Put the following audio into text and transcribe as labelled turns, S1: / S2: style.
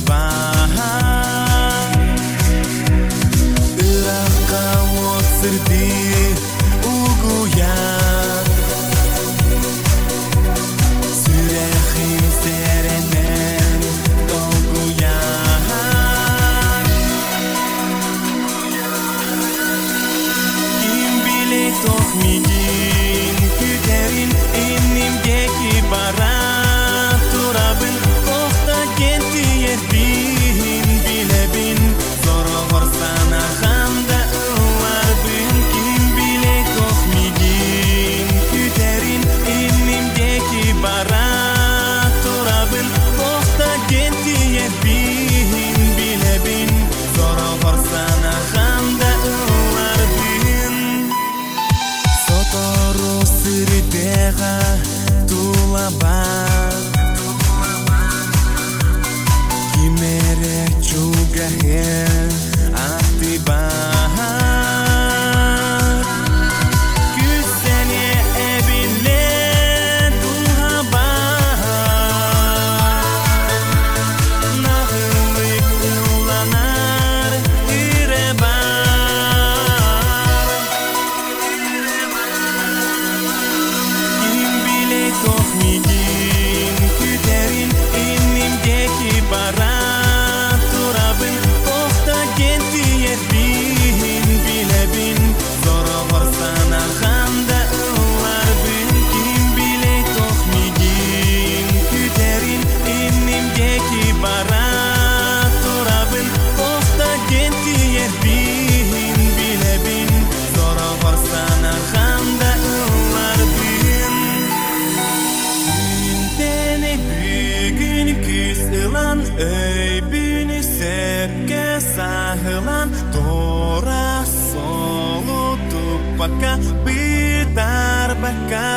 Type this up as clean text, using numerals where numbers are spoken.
S1: bahar Irakka otsirdi uguyan Sürehim serenen dolguyan Kim bile tohmigin küterin enimdeki barat turabın Tohta kenti yerbin bilebin Zorogor sana hamda ıllarbın Kim bile tohmigin küterin enimdeki barat turabın Tohta kenti yerbin bilebin Zorogor sana hamda ıllarbın Sotoru sırdeğa tulabak Kimere chugahe atibahar Küsene ebile duhabahar Nahılık ulanar irebar Kim bile tohmigin küterin enimdeki barat turabın Tohta kenti yerbin bilebin Zorogor sana hamda ıllarbın Kim bile tohmigin küterin enimdeki barat turabın Tohta kenti yerbin bilebin Zorogor sana hamda ıllarbın Gündene bugün küs ılan öybünü sepke sahılan Tora solu tupaka bir darbaka